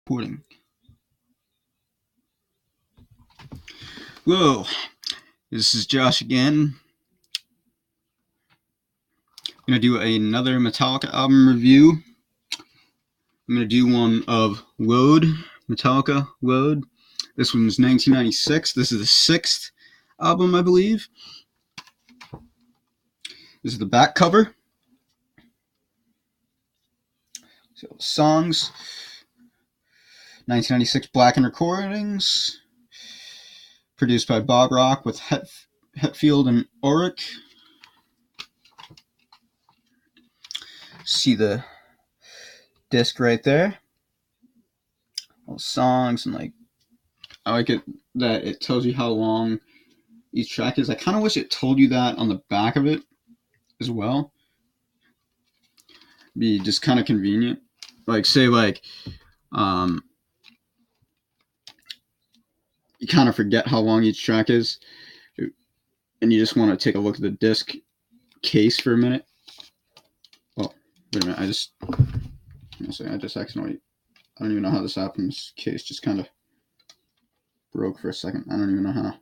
Recording. Whoa, this is Josh again. I'm going to do another Metallica album review. I'm going to do one of Load, Metallica Load. This one's 1996. This is the 6th album, I believe. This is the back cover. So, songs. 1996 Blackened Recordings. Produced by Bob Rock with Hetfield and Ulrich. See the disc right there. All the songs, and I like it that it tells you how long each track is. I kind of wish it told you that on the back of it as well. Be just kind of convenient. You kind of forget how long each track is, and you just want to take a look at the disc case for a minute. Well, wait a minute. I just accidentally. I don't even know how this happened. This case just kind of broke for a second. I don't even know how.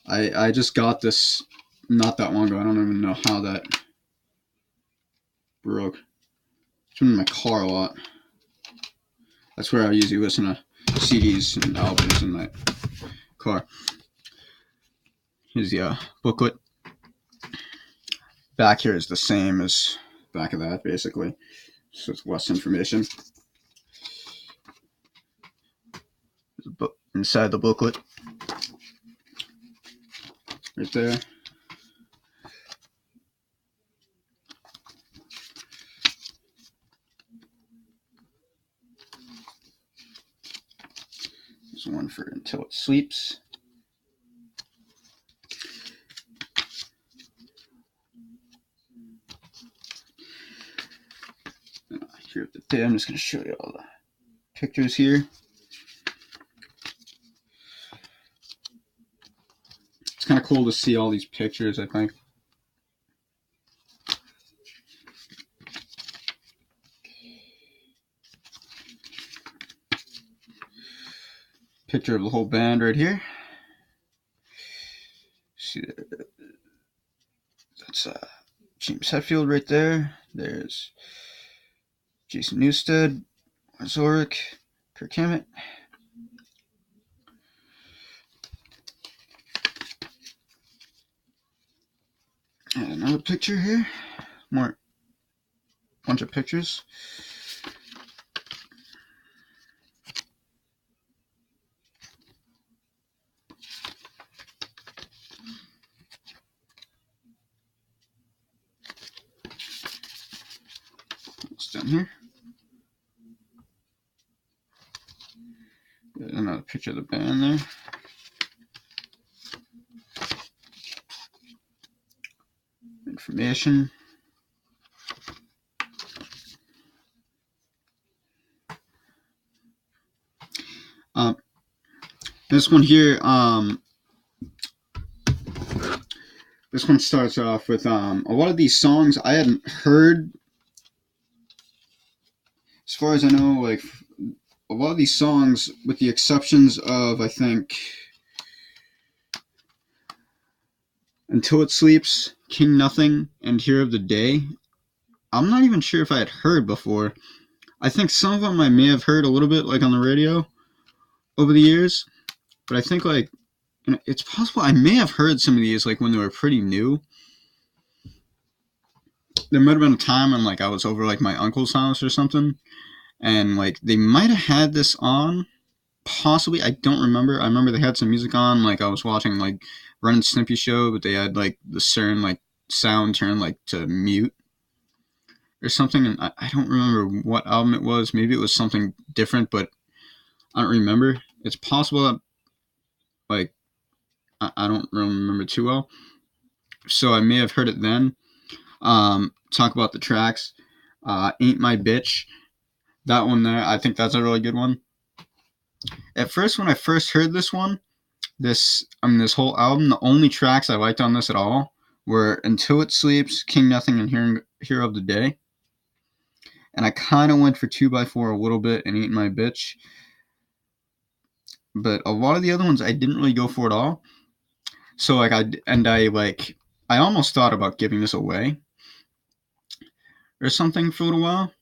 I just got this not that long ago. I don't even know how that broke. It's been in my car a lot. That's where I usually listen to CDs and albums in my car. Here's the booklet. Back here is the same as back of that, basically. So it's less information. There's a book inside the booklet. Right there. There's one for Until It Sleeps. Here at the day, I'm just going to show you all the pictures here. It's kind of cool to see all these pictures, I think. Picture of the whole band right here. See, that's James Hetfield right there. There's Jason Newsted, Ulrich, Kirk Hammett. And another picture here. More bunch of pictures. What's down here? Got another picture of the band there. Information. This one here, this one starts off with a lot of these songs I hadn't heard. As far as I know, like a lot of these songs, with the exceptions of, I think, Until It Sleeps, King Nothing, and Hero of the Day, I'm not even sure if I had heard before. I think some of them I may have heard a little bit, like on the radio over the years, but I think it's possible I may have heard some of these like when they were pretty new. There might have been a time when I was over my uncle's house or something, and they might have had this on. Possibly, I don't remember. I remember they had some music on. I was watching Ren and Stimpy show, but they had the certain sound turned to mute or something, and I don't remember what album it was. Maybe it was something different, but I don't remember. It's possible that I don't really remember too well, so I may have heard it then. Talk about the tracks. Ain't My Bitch, that one there, I think that's a really good one. At first, when I first heard this one, this whole album, the only tracks I liked on this at all were Until It Sleeps, King Nothing, and Hero of the Day. and I kind of went for 2x4 a little bit and Eat My Bitch, but a lot of the other ones I didn't really go for at all. So like I almost thought about giving this away or something for a little while.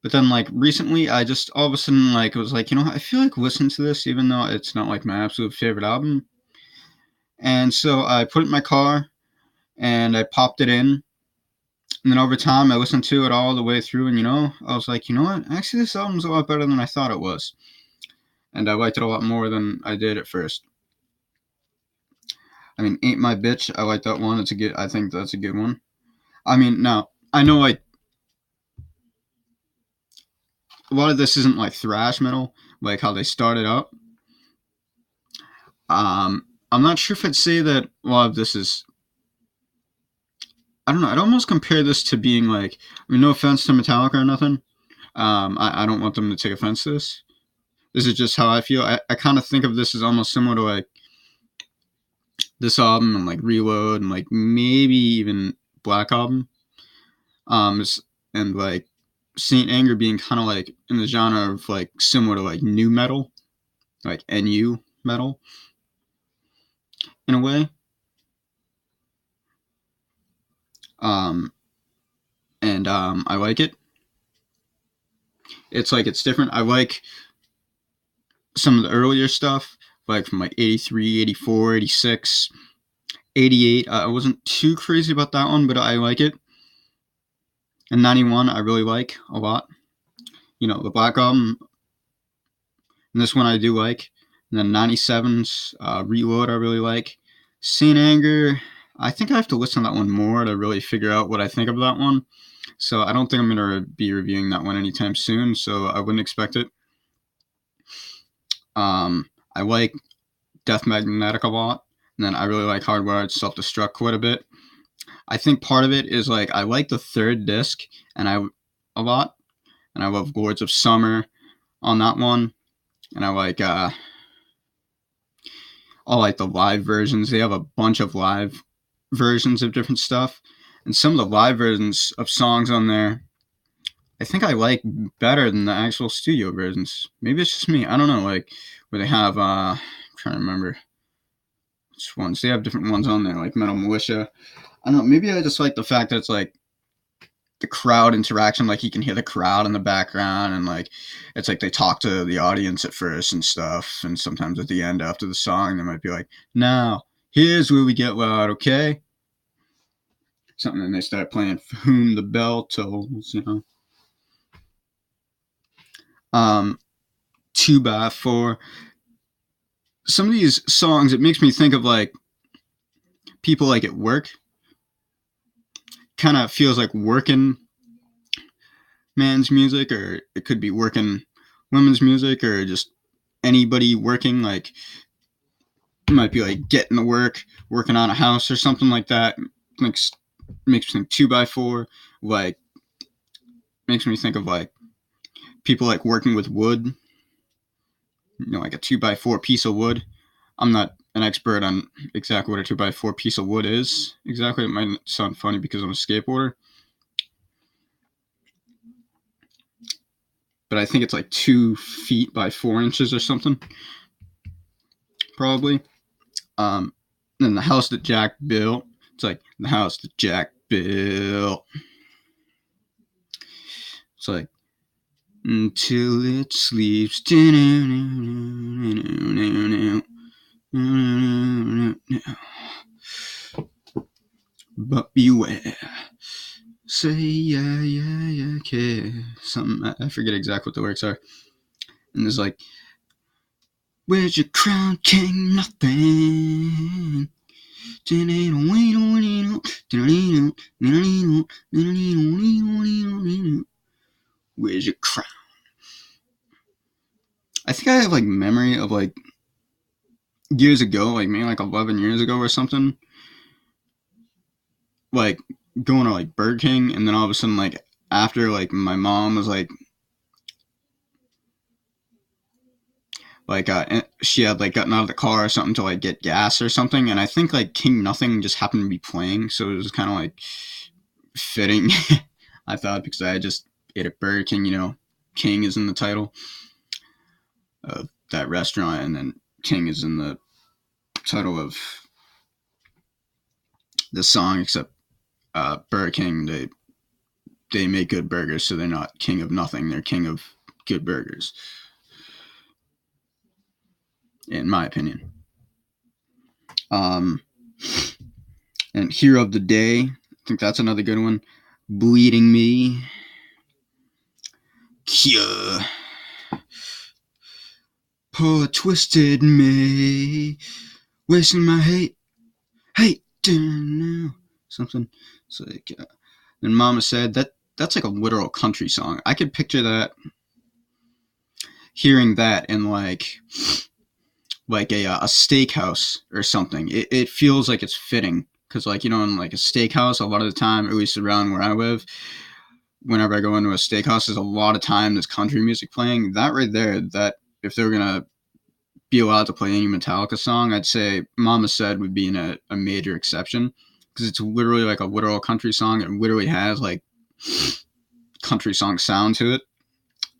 But then like recently I just all of a sudden like was like, I feel like listening to this even though it's not like my absolute favorite album. And so I put it in my car and I popped it in. And then over time I listened to it all the way through and I was like, what? Actually this album's a lot better than I thought it was. And I liked it a lot more than I did at first. I mean, Ain't My Bitch, I like that one. I think that's a good one. I mean, now I know like a lot of this isn't like thrash metal, like how they started up. I'm not sure if I'd say that a lot of this is. I don't know. I'd almost compare this to being like. I mean, no offense to Metallica or nothing. I don't want them to take offense to this. This is just how I feel. I kind of think of this as almost similar to like this album and like Reload and like maybe even Black Album. And like Saint Anger being kind of like in the genre of like similar to like new metal, like NU metal in a way. Um, and I like it. It's like it's different. I like some of the earlier stuff, like from like 83, 84, 86, 88. I wasn't too crazy about that one, but I like it. And 91, I really like a lot. The Black Album, and this one I do like. And then 97's Reload, I really like. Saint Anger, I think I have to listen to that one more to really figure out what I think of that one. So I don't think I'm going to be reviewing that one anytime soon, so I wouldn't expect it. I like Death Magnetic a lot, and then I really like Hardwired Self-Destruct quite a bit. I think part of it is like I like the third disc a lot, and I love Lords of Summer on that one, and I like the live versions. They have a bunch of live versions of different stuff, and some of the live versions of songs on there I think I like better than the actual studio versions. Maybe it's just me. I don't know. Like where they have, I'm trying to remember which ones. They have different ones on there, like Metal Militia. I don't know. Maybe I just like the fact that it's like the crowd interaction. Like you can hear the crowd in the background, and like it's like they talk to the audience at first and stuff. And sometimes at the end after the song, they might be like, "Now here's where we get loud, okay?" Something, and they start playing "For Whom the Bell Tolls," 2x4. Some of these songs, it makes me think of like people like at work. Kind of feels like working man's music, or it could be working women's music, or just anybody working. Like it might be like getting to work, working on a house or something like that. Makes me think 2x4. Like makes me think of like people like working with wood. Like a 2x4 piece of wood. I'm not an expert on exactly what a 2x4 piece of wood is. Exactly, it might sound funny because I'm a skateboarder, but I think it's like 2 feet by 4 inches or something, probably. Then the house that Jack built. It's like the house that Jack built. It's like until it sleeps. But beware. Say yeah, okay. Something, I forget exactly what the lyrics are. And there's like, where's your crown, king? Nothing. Where's your crown? I think I have like memory of like years ago, like maybe like 11 years ago or something, like going to like Burger King, and then all of a sudden like after like my mom was like she had like gotten out of the car or something to like get gas or something, and I think like King Nothing just happened to be playing, so it was kind of like fitting. I thought, because I just ate at Burger King. King is in the title of that restaurant, and then King is in the title of the song. Except Burger King, they make good burgers, so they're not king of nothing. They're king of good burgers, in my opinion. And Hero of the Day, I think that's another good one. Bleeding Me. Cure. Poor twisted me. Wasting my hate, something. It's like, and Mama said that's like a literal country song. I could picture that, hearing that in like a steakhouse or something. It feels like it's fitting, because like in like a steakhouse, a lot of the time, at least around where I live, whenever I go into a steakhouse, there's a lot of time there's country music playing. That right there, that if they're gonna be allowed to play any Metallica song, I'd say Mama Said would be a major exception, because it's literally like a literal country song. It literally has like country song sound to it.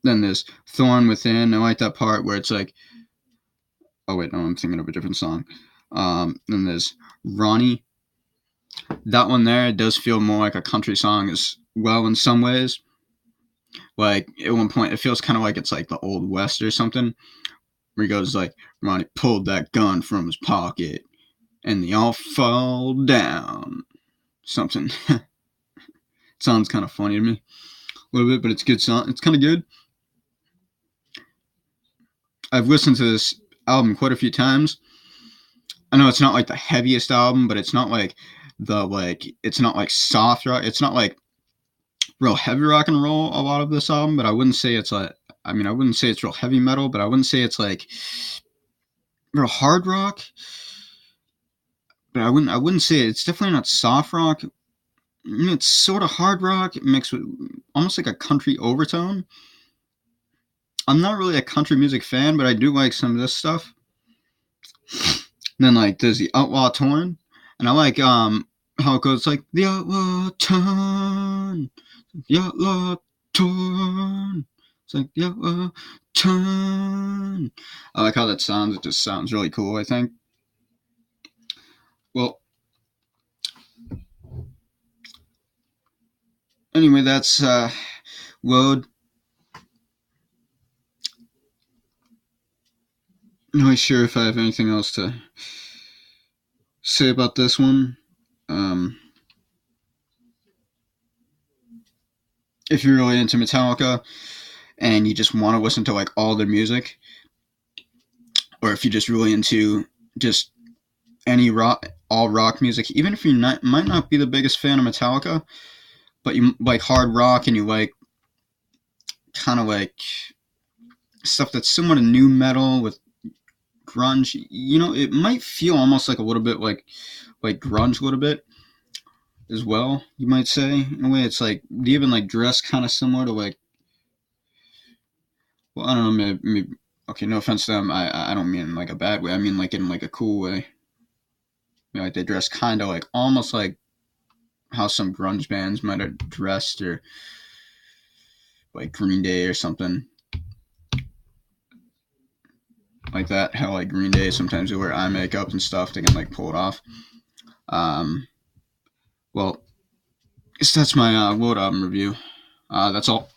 Then there's Thorn Within. I like that part where it's like, oh wait, no, I'm thinking of a different song. Then there's Ronnie. That one there does feel more like a country song as well in some ways. Like at one point, it feels kind of like it's like the Old West or something, where he goes like, Ronnie pulled that gun from his pocket, and they all fall down. Something. It sounds kind of funny to me, a little bit, but it's a good song. It's kind of good. I've listened to this album quite a few times. I know it's not like the heaviest album, but it's not like it's not like soft rock. It's not like real heavy rock and roll, a lot of this album, but I wouldn't say it's like, I wouldn't say it's real heavy metal, but I wouldn't say it's like real hard rock. But I wouldn't say it's definitely not soft rock. It's sort of hard rock mixed with almost like a country overtone. I'm not really a country music fan, but I do like some of this stuff. And then like there's the Outlaw Torn, and I like how it goes like the Outlaw Torn, the Outlaw Torn. It's like the Outlaw Torn. I like how that sounds. It just sounds really cool, I think. Well, anyway, that's Load. I'm not sure if I have anything else to say about this one. If you're really into Metallica and you just want to listen to like all their music, or if you're just really into just any rock, all rock music, even if you might not be the biggest fan of Metallica, but you like hard rock and you like kind of like stuff that's similar to nu metal with grunge, it might feel almost like a little bit like grunge a little bit as well, you might say. In a way, it's like they even like dress kind of similar to like, well, I don't know, maybe okay, no offense to them, I don't mean like a bad way, I mean like in like a cool way. Like they dress kind of like almost like how some grunge bands might have dressed, or like Green Day or something like that. How like Green Day sometimes they wear eye makeup and stuff, they can like pull it off. Well, I guess that's my Load album review. That's all.